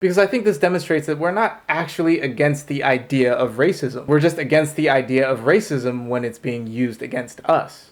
Because I think this demonstrates that we're not actually against the idea of racism. We're just against the idea of racism when it's being used against us.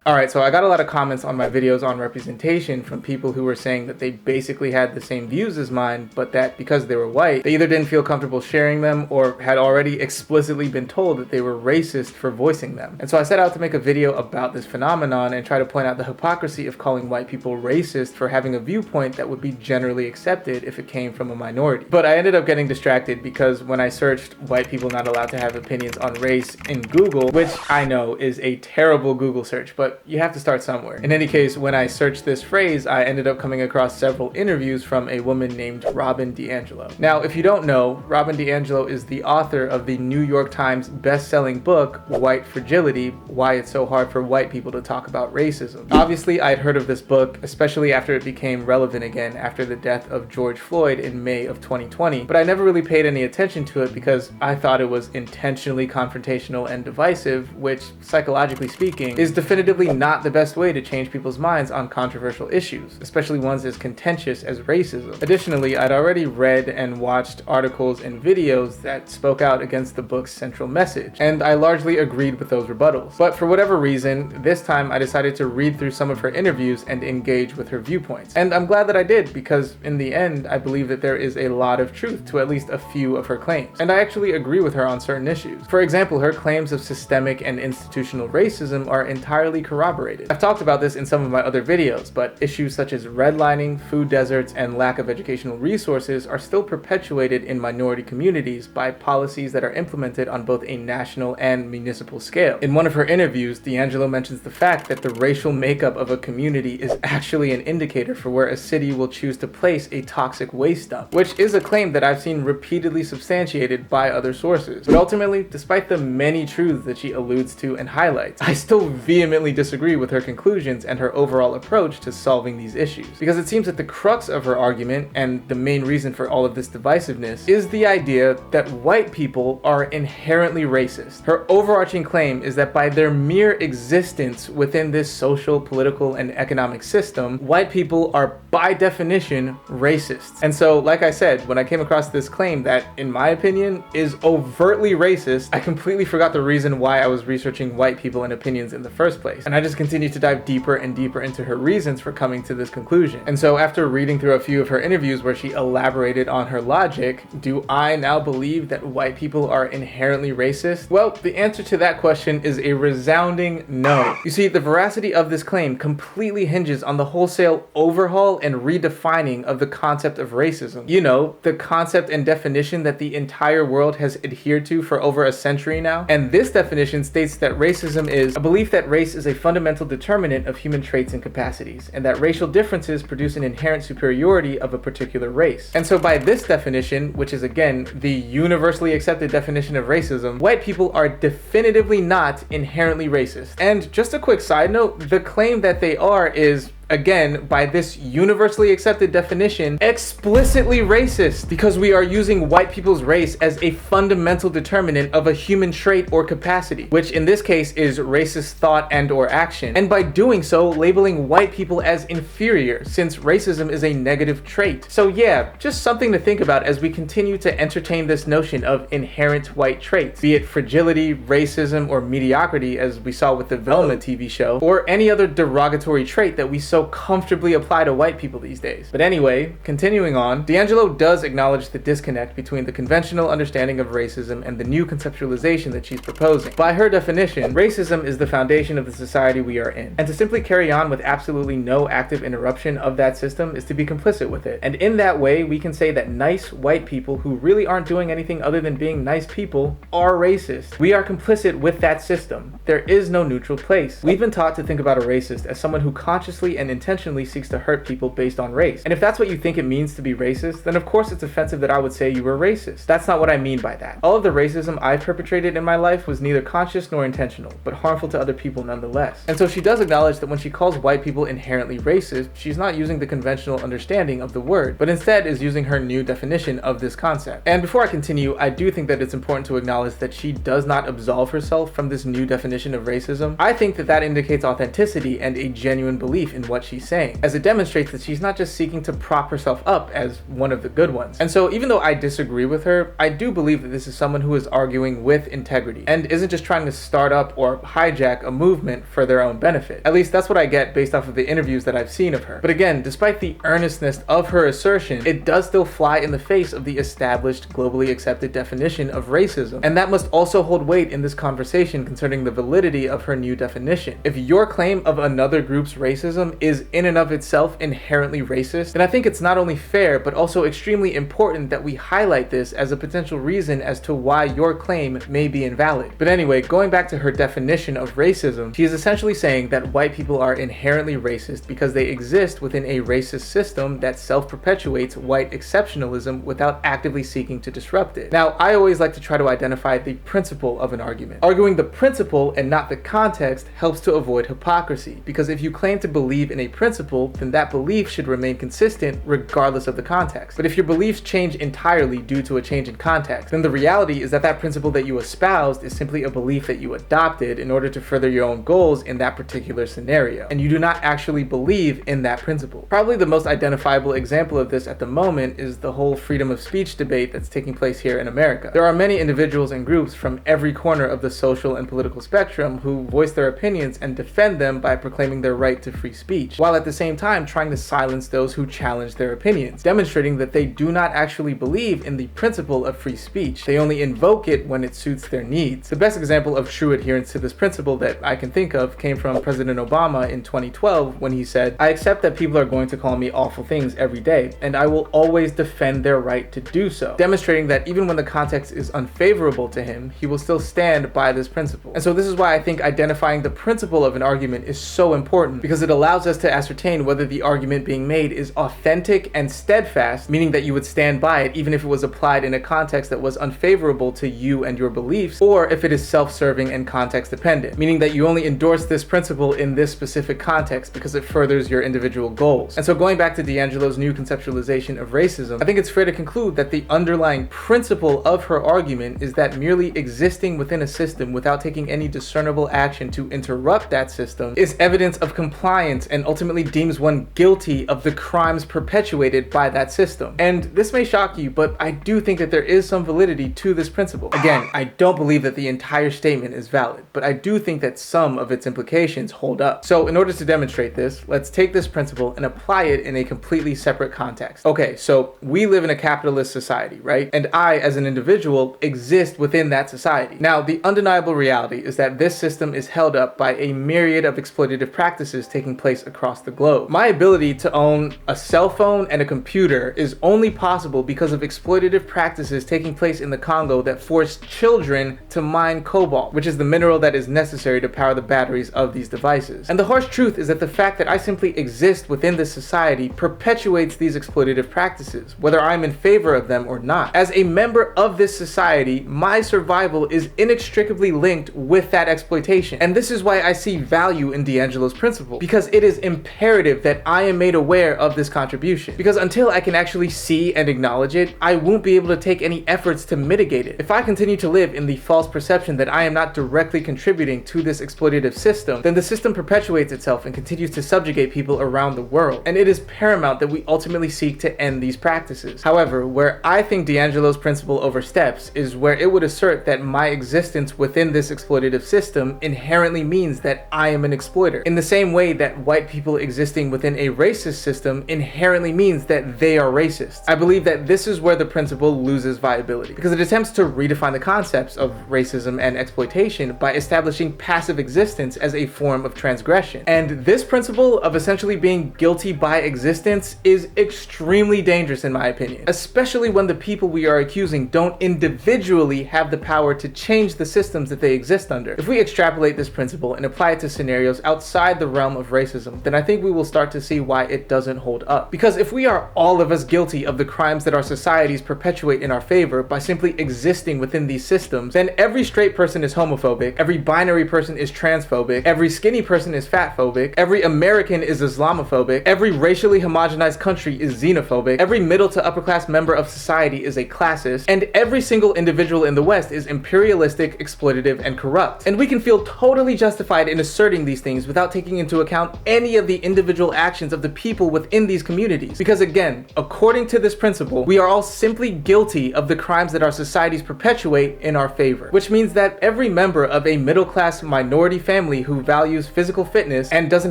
Alright, so I got a lot of comments on my videos on representation from people who were saying that they basically had the same views as mine, but that because they were white, they either didn't feel comfortable sharing them or had already explicitly been told that they were racist for voicing them. And so I set out to make a video about this phenomenon and try to point out the hypocrisy of calling white people racist for having a viewpoint that would be generally accepted if it came from a minority. But I ended up getting distracted because when I searched white people not allowed to have opinions on race in Google, which I know is a terrible Google search, but you have to start somewhere. In any case, when I searched this phrase, I ended up coming across several interviews from a woman named Robin DiAngelo. Now, if you don't know, Robin DiAngelo is the author of the New York Times best-selling book, White Fragility: Why It's So Hard for White People to Talk About Racism. Obviously, I'd heard of this book, especially after it became relevant again after the death of George Floyd in May of 2020, but I never really paid any attention to it because I thought it was intentionally confrontational and divisive, which, psychologically speaking, is definitively not the best way to change people's minds on controversial issues, especially ones as contentious as racism. Additionally, I'd already read and watched articles and videos that spoke out against the book's central message, and I largely agreed with those rebuttals. But for whatever reason, this time I decided to read through some of her interviews and engage with her viewpoints. And I'm glad that I did, because in the end, I believe that there is a lot of truth to at least a few of her claims. And I actually agree with her on certain issues. For example, her claims of systemic and institutional racism are entirely corroborated. I've talked about this in some of my other videos, but issues such as redlining, food deserts, and lack of educational resources are still perpetuated in minority communities by policies that are implemented on both a national and municipal scale. In one of her interviews, DiAngelo mentions the fact that the racial makeup of a community is actually an indicator for where a city will choose to place a toxic waste dump, which is a claim that I've seen repeatedly substantiated by other sources. But ultimately, despite the many truths that she alludes to and highlights, I still vehemently disagree with her conclusions and her overall approach to solving these issues. Because it seems that the crux of her argument, and the main reason for all of this divisiveness, is the idea that white people are inherently racist. Her overarching claim is that by their mere existence within this social, political, and economic system, white people are by definition racist. And so, like I said, when I came across this claim that, in my opinion, is overtly racist, I completely forgot the reason why I was researching white people and opinions in the first place. And I just continued to dive deeper and deeper into her reasons for coming to this conclusion. And so after reading through a few of her interviews where she elaborated on her logic, do I now believe that white people are inherently racist? Well, the answer to that question is a resounding no. You see, the veracity of this claim completely hinges on the wholesale overhaul and redefining of the concept of racism. You know, the concept and definition that the entire world has adhered to for over a century now. And this definition states that racism is a belief that race is a fundamental determinant of human traits and capacities, and that racial differences produce an inherent superiority of a particular race. And so by this definition, which is again the universally accepted definition of racism, white people are definitively not inherently racist. And just a quick side note, the claim that they are is, again, by this universally accepted definition, explicitly racist, because we are using white people's race as a fundamental determinant of a human trait or capacity, which in this case is racist thought and or action, and by doing so labeling white people as inferior, since racism is a negative trait. So yeah, just something to think about as we continue to entertain this notion of inherent white traits, be it fragility, racism, or mediocrity, as we saw with the Velma TV show, or any other derogatory trait that we so comfortably apply to white people these days. But anyway, continuing on, DiAngelo does acknowledge the disconnect between the conventional understanding of racism and the new conceptualization that she's proposing. By her definition, racism is the foundation of the society we are in, and to simply carry on with absolutely no active interruption of that system is to be complicit with it. And in that way, we can say that nice white people who really aren't doing anything other than being nice people are racist. We are complicit with that system. There is no neutral place. We've been taught to think about a racist as someone who consciously and intentionally seeks to hurt people based on race. And if that's what you think it means to be racist, then of course it's offensive that I would say you were racist. That's not what I mean by that. All of the racism I've perpetrated in my life was neither conscious nor intentional, but harmful to other people nonetheless. And so she does acknowledge that when she calls white people inherently racist, she's not using the conventional understanding of the word, but instead is using her new definition of this concept. And before I continue, I do think that it's important to acknowledge that she does not absolve herself from this new definition of racism. I think that that indicates authenticity and a genuine belief in what she's saying, as it demonstrates that she's not just seeking to prop herself up as one of the good ones. And so even though I disagree with her, I do believe that this is someone who is arguing with integrity and isn't just trying to start up or hijack a movement for their own benefit. At least that's what I get based off of the interviews that I've seen of her. But again, despite the earnestness of her assertion, it does still fly in the face of the established, globally accepted definition of racism. And that must also hold weight in this conversation concerning the validity of her new definition. If your claim of another group's racism is in and of itself inherently racist, then I think it's not only fair, but also extremely important that we highlight this as a potential reason as to why your claim may be invalid. But anyway, going back to her definition of racism, she is essentially saying that white people are inherently racist because they exist within a racist system that self-perpetuates white exceptionalism without actively seeking to disrupt it. Now, I always like to try to identify the principle of an argument. Arguing the principle and not the context helps to avoid hypocrisy, because if you claim to believe in a principle, then that belief should remain consistent regardless of the context. But if your beliefs change entirely due to a change in context, then the reality is that that principle that you espoused is simply a belief that you adopted in order to further your own goals in that particular scenario, and you do not actually believe in that principle. Probably the most identifiable example of this at the moment is the whole freedom of speech debate that's taking place here in America. There are many individuals and groups from every corner of the social and political spectrum who voice their opinions and defend them by proclaiming their right to free speech, while at the same time trying to silence those who challenge their opinions, demonstrating that they do not actually believe in the principle of free speech. They only invoke it when it suits their needs. The best example of true adherence to this principle that I can think of came from President Obama in 2012 when he said, "I accept that people are going to call me awful things every day, and I will always defend their right to do so," demonstrating that even when the context is unfavorable to him, he will still stand by this principle. And so this is why I think identifying the principle of an argument is so important, because it allows us to ascertain whether the argument being made is authentic and steadfast, meaning that you would stand by it even if it was applied in a context that was unfavorable to you and your beliefs, or if it is self-serving and context dependent, meaning that you only endorse this principle in this specific context because it furthers your individual goals. And so going back to D'Angelo's new conceptualization of racism, I think it's fair to conclude that the underlying principle of her argument is that merely existing within a system without taking any discernible action to interrupt that system is evidence of compliance and ultimately deems one guilty of the crimes perpetuated by that system. And this may shock you, but I do think that there is some validity to this principle. Again, I don't believe that the entire statement is valid, but I do think that some of its implications hold up. So in order to demonstrate this, let's take this principle and apply it in a completely separate context. Okay, so we live in a capitalist society, right? And I, as an individual, exist within that society. Now, the undeniable reality is that this system is held up by a myriad of exploitative practices taking place across the globe. My ability to own a cell phone and a computer is only possible because of exploitative practices taking place in the Congo that force children to mine cobalt, which is the mineral that is necessary to power the batteries of these devices. And the harsh truth is that the fact that I simply exist within this society perpetuates these exploitative practices, whether I'm in favor of them or not. As a member of this society, my survival is inextricably linked with that exploitation. And this is why I see value in D'Angelo's principle, because it is imperative that I am made aware of this contribution. Because until I can actually see and acknowledge it, I won't be able to take any efforts to mitigate it. If I continue to live in the false perception that I am not directly contributing to this exploitative system, then the system perpetuates itself and continues to subjugate people around the world. And it is paramount that we ultimately seek to end these practices. However, where I think D'Angelo's principle oversteps is where it would assert that my existence within this exploitative system inherently means that I am an exploiter, in the same way that white people existing within a racist system inherently means that they are racist. I believe that this is where the principle loses viability, because it attempts to redefine the concepts of racism and exploitation by establishing passive existence as a form of transgression. And this principle of essentially being guilty by existence is extremely dangerous in my opinion, especially when the people we are accusing don't individually have the power to change the systems that they exist under. If we extrapolate this principle and apply it to scenarios outside the realm of racism racism, then I think we will start to see why it doesn't hold up. Because if we are all of us guilty of the crimes that our societies perpetuate in our favor by simply existing within these systems, then every straight person is homophobic, every binary person is transphobic, every skinny person is fatphobic, every American is Islamophobic, every racially homogenized country is xenophobic, every middle to upper class member of society is a classist, and every single individual in the West is imperialistic, exploitative, and corrupt. And we can feel totally justified in asserting these things without taking into account any of the individual actions of the people within these communities. Because again, according to this principle, we are all simply guilty of the crimes that our societies perpetuate in our favor. Which means that every member of a middle-class minority family who values physical fitness and doesn't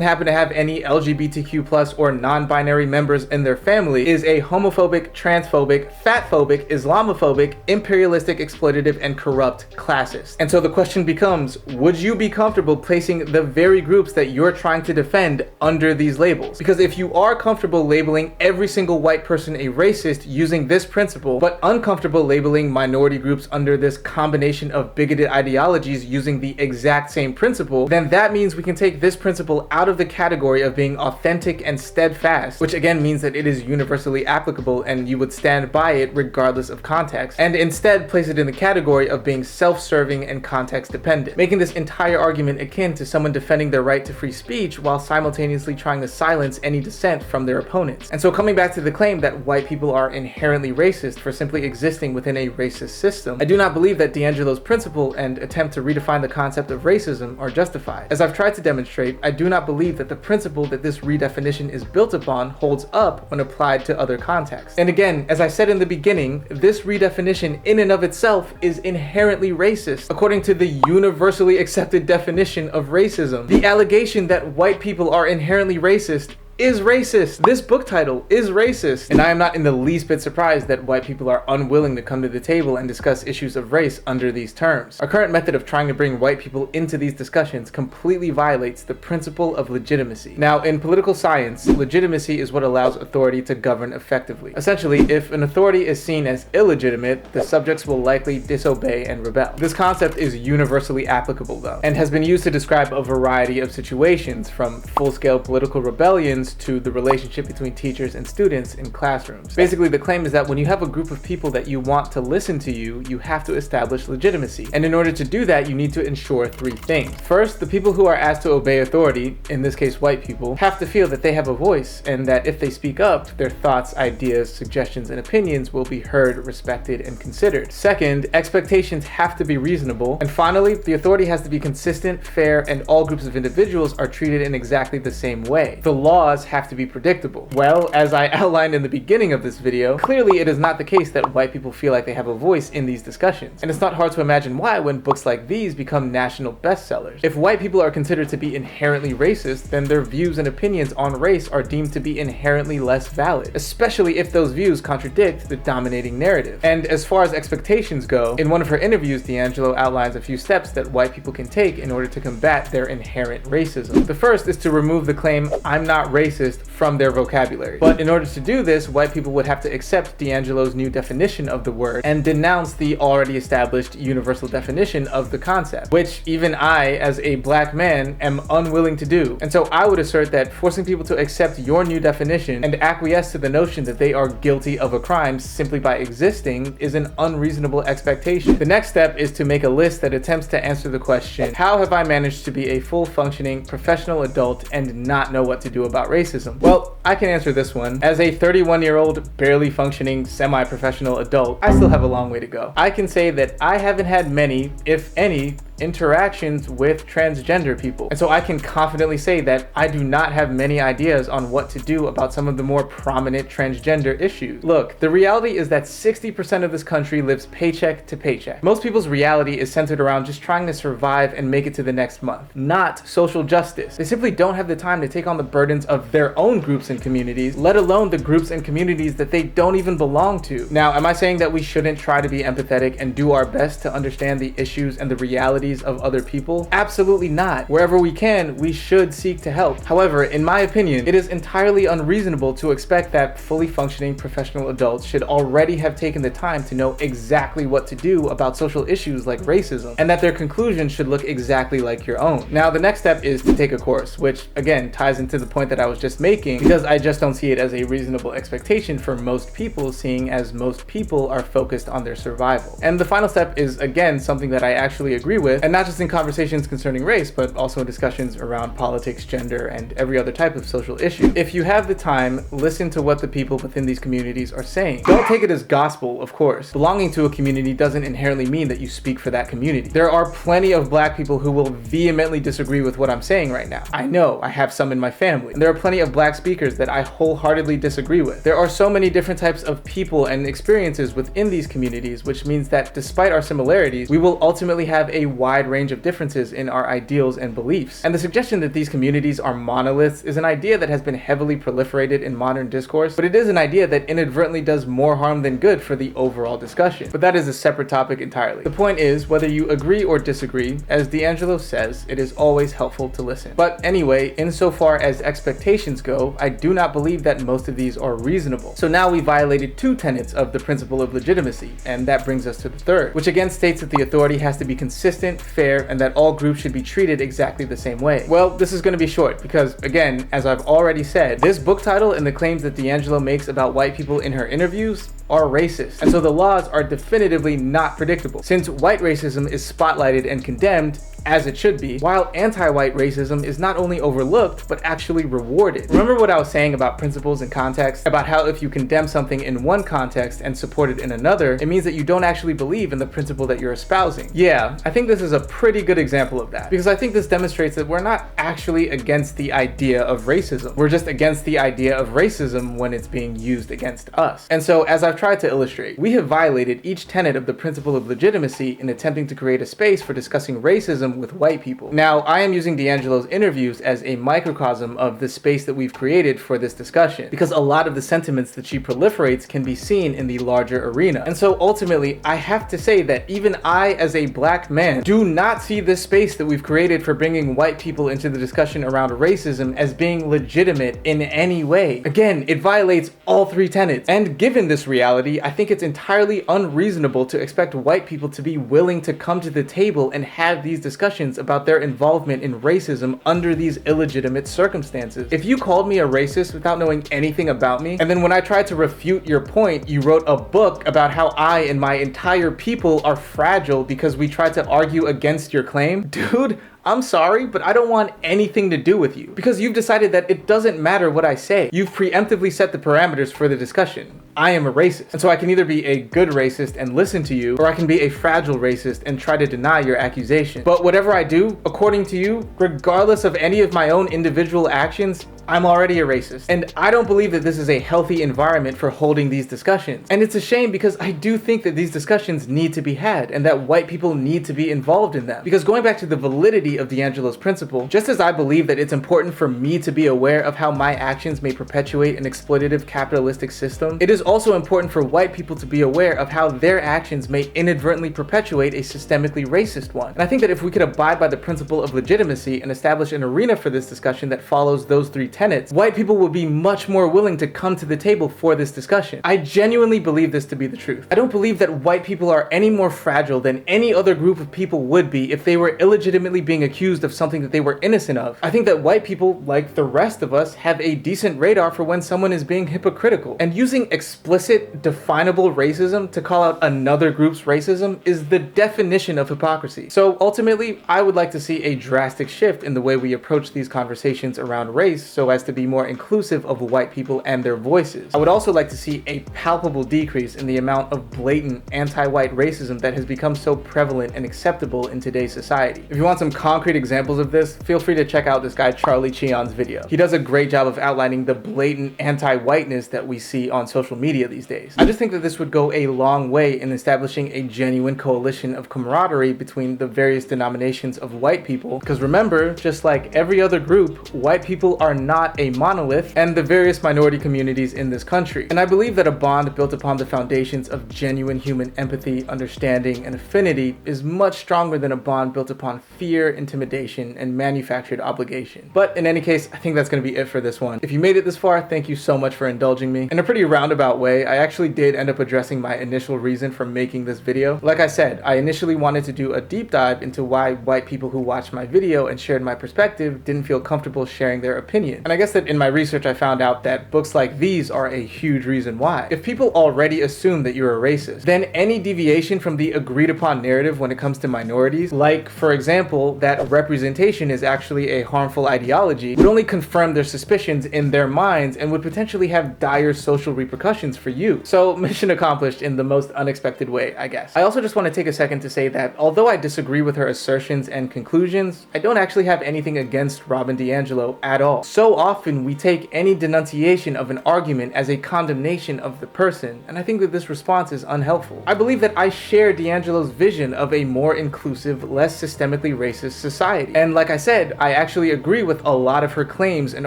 happen to have any LGBTQ+ or non-binary members in their family is a homophobic, transphobic, fatphobic, Islamophobic, imperialistic, exploitative, and corrupt classist. And so the question becomes, would you be comfortable placing the very groups that you're trying to defend under these labels? Because if you are comfortable labeling every single white person a racist using this principle, but uncomfortable labeling minority groups under this combination of bigoted ideologies using the exact same principle, then that means we can take this principle out of the category of being authentic and steadfast, which again means that it is universally applicable and you would stand by it regardless of context, and instead place it in the category of being self-serving and context dependent, making this entire argument akin to someone defending their right to free speech while simultaneously trying to silence any dissent from their opponents. And so coming back to the claim that white people are inherently racist for simply existing within a racist system, I do not believe that D'Angelo's principle and attempt to redefine the concept of racism are justified. As I've tried to demonstrate, I do not believe that the principle that this redefinition is built upon holds up when applied to other contexts. And again, as I said in the beginning, this redefinition in and of itself is inherently racist, according to the universally accepted definition of racism. The allegation that white people are inherently racist is racist. This book title is racist. And I am not in the least bit surprised that white people are unwilling to come to the table and discuss issues of race under these terms. Our current method of trying to bring white people into these discussions completely violates the principle of legitimacy. Now, in political science, legitimacy is what allows authority to govern effectively. Essentially, if an authority is seen as illegitimate, the subjects will likely disobey and rebel. This concept is universally applicable though, and has been used to describe a variety of situations, from full-scale political rebellions to the relationship between teachers and students in classrooms. Basically, the claim is that when you have a group of people that you want to listen to you, you have to establish legitimacy. And in order to do that, you need to ensure three things. First, the people who are asked to obey authority, in this case white people, have to feel that they have a voice and that if they speak up, their thoughts, ideas, suggestions, and opinions will be heard, respected, and considered. Second, expectations have to be reasonable. And finally, the authority has to be consistent, fair, and all groups of individuals are treated in exactly the same way. The laws have to be predictable. Well, as I outlined in the beginning of this video, clearly it is not the case that white people feel like they have a voice in these discussions. And it's not hard to imagine why when books like these become national bestsellers. If white people are considered to be inherently racist, then their views and opinions on race are deemed to be inherently less valid, especially if those views contradict the dominating narrative. And as far as expectations go, in one of her interviews, D'Angelo outlines a few steps that white people can take in order to combat their inherent racism. The first is to remove the claim, "I'm not racist," from their vocabulary. But in order to do this, white people would have to accept D'Angelo's new definition of the word and denounce the already established universal definition of the concept, which even I, as a black man, am unwilling to do. And so I would assert that forcing people to accept your new definition and acquiesce to the notion that they are guilty of a crime simply by existing is an unreasonable expectation. The next step is to make a list that attempts to answer the question, how have I managed to be a full functioning professional adult and not know what to do about racism? Well, I can answer this one. As a 31-year-old, barely functioning, semi-professional adult, I still have a long way to go. I can say that I haven't had many, if any, interactions with transgender people. And so I can confidently say that I do not have many ideas on what to do about some of the more prominent transgender issues. Look, the reality is that 60% of this country lives paycheck to paycheck. Most people's reality is centered around just trying to survive and make it to the next month, not social justice. They simply don't have the time to take on the burdens of their own groups and communities, let alone the groups and communities that they don't even belong to. Now, am I saying that we shouldn't try to be empathetic and do our best to understand the issues and the realities similarities of other people? Absolutely not. Wherever we can, we should seek to help. However, in my opinion, it is entirely unreasonable to expect that fully functioning professional adults should already have taken the time to know exactly what to do about social issues like racism, and that their conclusions should look exactly like your own. Now, the next step is to take a course, which again ties into the point that I was just making, because I just don't see it as a reasonable expectation for most people, seeing as most people are focused on their survival. And the final step is again something that I actually agree with, and not just in conversations concerning race, but also in discussions around politics, gender, and every other type of social issue. If you have the time, listen to what the people within these communities are saying. Don't take it as gospel, of course. Belonging to a community doesn't inherently mean that you speak for that community. There are plenty of black people who will vehemently disagree with what I'm saying right now. I know, I have some in my family. And there are plenty of black speakers that I wholeheartedly disagree with. There are so many different types of people and experiences within these communities, which means that despite our similarities, we will ultimately have a wide range of differences in our ideals and beliefs. And the suggestion that these communities are monoliths is an idea that has been heavily proliferated in modern discourse, but it is an idea that inadvertently does more harm than good for the overall discussion. But that is a separate topic entirely. The point is, whether you agree or disagree, as D'Angelo says, it is always helpful to listen. But anyway, insofar as expectations go, I do not believe that most of these are reasonable. So now we violated two tenets of the principle of legitimacy, and that brings us to the third, which again states that the authority has to be consistent, fair, and that all groups should be treated exactly the same way. Well, this is going to be short because, again, as I've already said, this book title and the claims that D'Angelo makes about white people in her interviews are racist, and so the laws are definitively not predictable. Since white racism is spotlighted and condemned, as it should be, while anti-white racism is not only overlooked, but actually rewarded. Remember what I was saying about principles and context, about how if you condemn something in one context and support it in another, it means that you don't actually believe in the principle that you're espousing. Yeah, I think this is a pretty good example of that, because I think this demonstrates that we're not actually against the idea of racism. We're just against the idea of racism when it's being used against us. And so, as I've tried to illustrate, we have violated each tenet of the principle of legitimacy in attempting to create a space for discussing racism with white people. Now, I am using D'Angelo's interviews as a microcosm of the space that we've created for this discussion, because a lot of the sentiments that she proliferates can be seen in the larger arena. And so ultimately, I have to say that even I, as a black man, do not see this space that we've created for bringing white people into the discussion around racism as being legitimate in any way. Again, it violates all three tenets. And given this reality, I think it's entirely unreasonable to expect white people to be willing to come to the table and have these discussions about their involvement in racism under these illegitimate circumstances. If you called me a racist without knowing anything about me, and then when I tried to refute your point, you wrote a book about how I and my entire people are fragile because we tried to argue against your claim, dude, I'm sorry, but I don't want anything to do with you, because you've decided that it doesn't matter what I say. You've preemptively set the parameters for the discussion. I am a racist, and so I can either be a good racist and listen to you, or I can be a fragile racist and try to deny your accusation. But whatever I do, according to you, regardless of any of my own individual actions, I'm already a racist. And I don't believe that this is a healthy environment for holding these discussions. And it's a shame, because I do think that these discussions need to be had and that white people need to be involved in them. Because going back to the validity of D'Angelo's principle, just as I believe that it's important for me to be aware of how my actions may perpetuate an exploitative capitalistic system, it is also important for white people to be aware of how their actions may inadvertently perpetuate a systemically racist one. And I think that if we could abide by the principle of legitimacy and establish an arena for this discussion that follows those three tenets, white people would be much more willing to come to the table for this discussion. I genuinely believe this to be the truth. I don't believe that white people are any more fragile than any other group of people would be if they were illegitimately being accused of something that they were innocent of. I think that white people, like the rest of us, have a decent radar for when someone is being hypocritical. And using explicit, definable racism to call out another group's racism is the definition of hypocrisy. So ultimately, I would like to see a drastic shift in the way we approach these conversations around race, so as to be more inclusive of white people and their voices. I would also like to see a palpable decrease in the amount of blatant anti-white racism that has become so prevalent and acceptable in today's society. If you want some concrete examples of this, feel free to check out this guy Charlie Cheon's video. He does a great job of outlining the blatant anti-whiteness that we see on social media these days. I just think that this would go a long way in establishing a genuine coalition of camaraderie between the various denominations of white people, because remember, just like every other group, white people are not not a monolith, and the various minority communities in this country. And I believe that a bond built upon the foundations of genuine human empathy, understanding, and affinity is much stronger than a bond built upon fear, intimidation, and manufactured obligation. But in any case, I think that's going to be it for this one. If you made it this far, thank you so much for indulging me. In a pretty roundabout way, I actually did end up addressing my initial reason for making this video. Like I said, I initially wanted to do a deep dive into why white people who watched my video and shared my perspective didn't feel comfortable sharing their opinion. And I guess that in my research I found out that books like these are a huge reason why. If people already assume that you're a racist, then any deviation from the agreed upon narrative when it comes to minorities, like for example, that representation is actually a harmful ideology, would only confirm their suspicions in their minds and would potentially have dire social repercussions for you. So mission accomplished in the most unexpected way, I guess. I also just want to take a second to say that although I disagree with her assertions and conclusions, I don't actually have anything against Robin DiAngelo at all. So often we take any denunciation of an argument as a condemnation of the person, and I think that this response is unhelpful. I believe that I share DiAngelo's vision of a more inclusive, less systemically racist society. And like I said, I actually agree with a lot of her claims and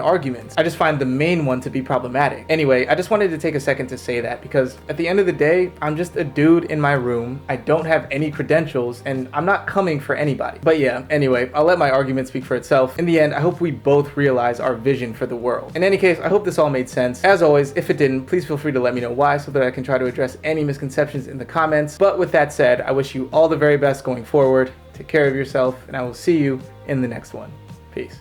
arguments. I just find the main one to be problematic. Anyway, I just wanted to take a second to say that because at the end of the day, I'm just a dude in my room. I don't have any credentials and I'm not coming for anybody. But yeah, anyway, I'll let my argument speak for itself. In the end, I hope we both realize our vision for the world. In any case, I hope this all made sense. As always, if it didn't, please feel free to let me know why so that I can try to address any misconceptions in the comments. But with that said, I wish you all the very best going forward. Take care of yourself and I will see you in the next one. Peace.